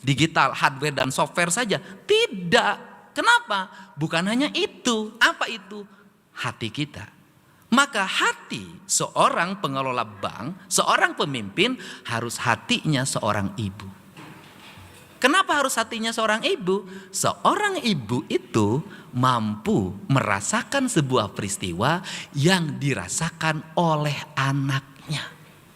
digital, hardware dan software saja. Tidak. Kenapa? Bukan hanya itu. Apa itu? Hati kita. Maka hati seorang pengelola bank, seorang pemimpin harus hatinya seorang ibu. Kenapa harus hatinya seorang ibu? Seorang ibu itu mampu merasakan sebuah peristiwa yang dirasakan oleh anaknya.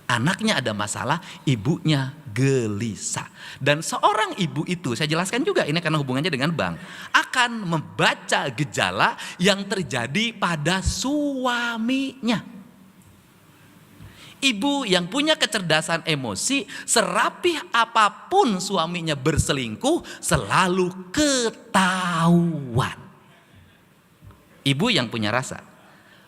Anaknya ada masalah, ibunya gelisah. Dan seorang ibu itu, saya jelaskan juga ini karena hubungannya dengan bank, akan membaca gejala yang terjadi pada suaminya. Ibu yang punya kecerdasan emosi, serapih apapun suaminya berselingkuh, selalu ketahuan. Ibu yang punya rasa.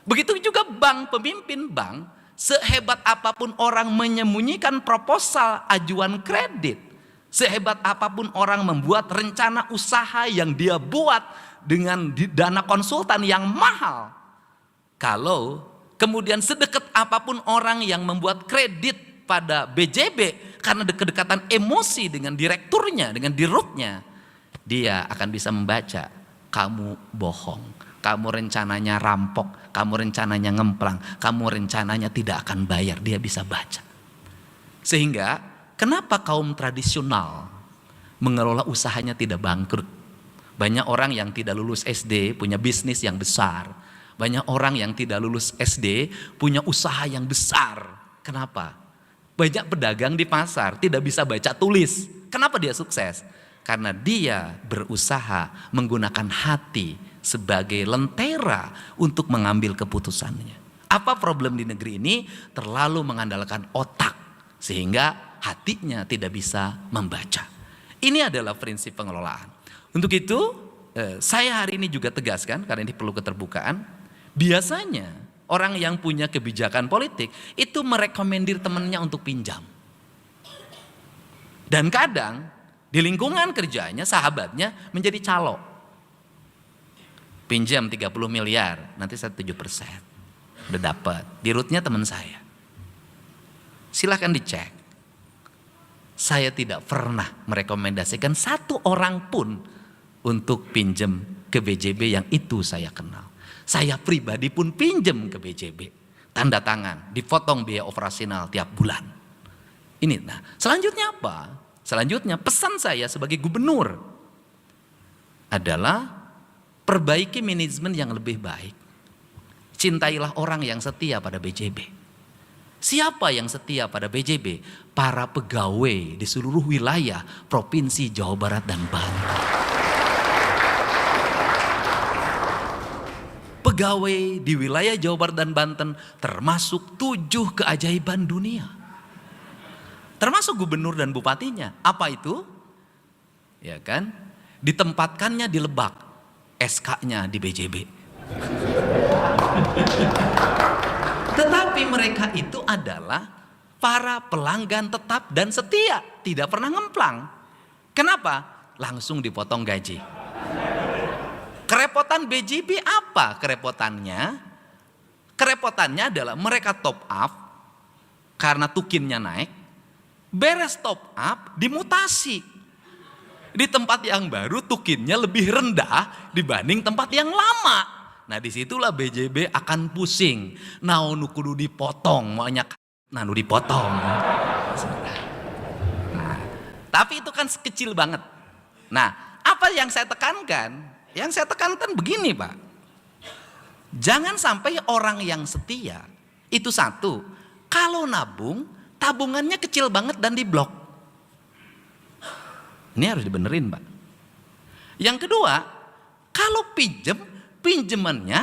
Begitu juga bank, pemimpin bank, sehebat apapun orang menyembunyikan proposal ajuan kredit, sehebat apapun orang membuat rencana usaha yang dia buat dengan dana konsultan yang mahal, kalau kemudian sedekat apapun orang yang membuat kredit pada BJB karena kedekatan emosi dengan direkturnya, dengan dirutnya, dia akan bisa membaca kamu bohong. Kamu rencananya rampok, kamu rencananya ngemplang, kamu rencananya tidak akan bayar. Dia bisa baca. Sehingga kenapa kaum tradisional mengelola usahanya tidak bangkrut? Banyak orang yang tidak lulus SD punya bisnis yang besar. Banyak orang yang tidak lulus SD punya usaha yang besar. Kenapa? Banyak pedagang di pasar tidak bisa baca tulis. Kenapa dia sukses? Karena dia berusaha menggunakan hati sebagai lentera untuk mengambil keputusannya. Apa problem di negeri ini? Terlalu mengandalkan otak sehingga hatinya tidak bisa membaca. Ini adalah prinsip pengelolaan. Untuk itu saya hari ini juga tegaskan, karena ini perlu keterbukaan. Biasanya orang yang punya kebijakan politik itu merekomendir temannya untuk pinjam. Dan kadang di lingkungan kerjanya sahabatnya menjadi calo. Pinjam 30 miliar, nanti saya 7%. Udah dapat. Di rootnya teman saya. Silahkan dicek. Saya tidak pernah merekomendasikan satu orang pun untuk pinjam ke BJB yang itu saya kenal. Saya pribadi pun pinjam ke BJB. Tanda tangan, dipotong biaya operasional tiap bulan. Ini, nah, selanjutnya apa? Selanjutnya pesan saya sebagai gubernur adalah perbaiki manajemen yang lebih baik. Cintailah orang yang setia pada BJB. Siapa yang setia pada BJB? Para pegawai di seluruh wilayah Provinsi Jawa Barat dan Banten. Pegawai di wilayah Jawa Barat dan Banten termasuk 7 keajaiban dunia. Termasuk gubernur dan bupatinya. Apa itu? Ya kan? Ditempatkannya di Lebak, SK-nya di BJB. Tetapi mereka itu adalah para pelanggan tetap dan setia, tidak pernah ngemplang. Kenapa? Langsung dipotong gaji. Kerepotan BJB apa kerepotannya? Kerepotannya adalah mereka top up karena tukinnya naik. Beres top up, dimutasi. Di tempat yang baru tukinnya lebih rendah dibanding tempat yang lama. Nah disitulah BJB akan pusing. Naonu kudu dipotong, maunya nanu dipotong. Nah, tapi itu kan kecil banget. Nah apa yang saya tekankan? Yang saya tekankan begini Pak. Jangan sampai orang yang setia itu satu, kalau nabung tabungannya kecil banget dan diblok. Ini harus dibenerin Pak. Yang kedua, kalau pinjemannya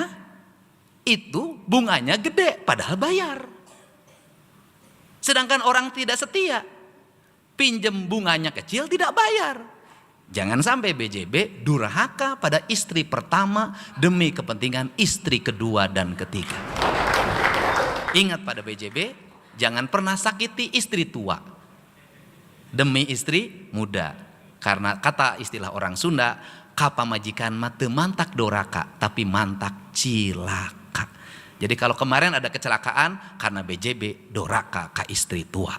itu bunganya gede padahal bayar. Sedangkan orang tidak setia, pinjem bunganya kecil tidak bayar. Jangan sampai BJB durhaka pada istri pertama demi kepentingan istri kedua dan ketiga. Ingat pada BJB, jangan pernah sakiti istri tua demi istri muda. Karena kata istilah orang Sunda, kapa majikan mate mantak doraka, tapi mantak cilaka. Jadi kalau kemarin ada kecelakaan karena BJB doraka ke istri tua.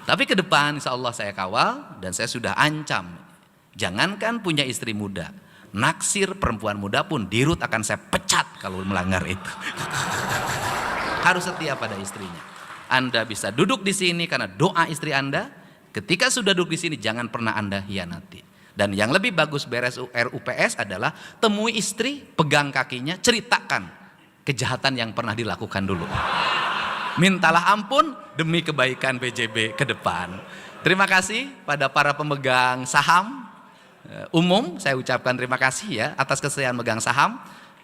Tapi ke depan insya Allah saya kawal dan saya sudah ancam. Jangankan punya istri muda, naksir perempuan muda pun Dirut akan saya pecat kalau melanggar itu. Harus setia pada istrinya. Anda bisa duduk di sini karena doa istri Anda. Ketika sudah duduk di sini jangan pernah Anda hianati. Dan yang lebih bagus beres RUPS adalah temui istri, pegang kakinya, ceritakan kejahatan yang pernah dilakukan dulu. Mintalah ampun demi kebaikan BJB ke depan. Terima kasih pada para pemegang saham umum, saya ucapkan terima kasih ya atas kesediaan megang saham.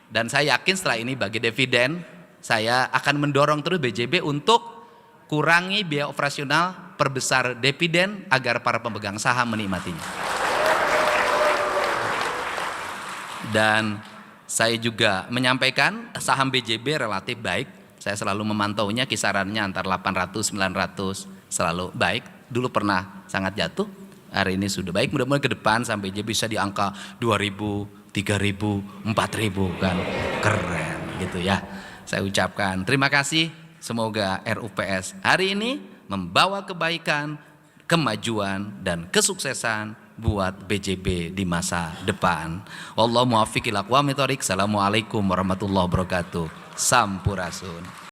Dan saya yakin setelah ini bagi dividen, saya akan mendorong terus BJB untuk kurangi biaya operasional, perbesar dividen agar para pemegang saham menikmatinya. Dan saya juga menyampaikan saham BJB relatif baik. Saya selalu memantaunya kisarannya antara 800-900, selalu baik. Dulu pernah sangat jatuh, hari ini sudah baik. Mudah-mudahan ke depan sampai BJB bisa di angka 2.000, 3.000, 4.000 kan. Keren gitu ya. Saya ucapkan terima kasih. Semoga RUPS hari ini membawa kebaikan, kemajuan dan kesuksesan buat BJB di masa depan. Wallahu muwaffiq ila aqwamit thoriq. Assalamualaikum warahmatullahi wabarakatuh. Sampurasun.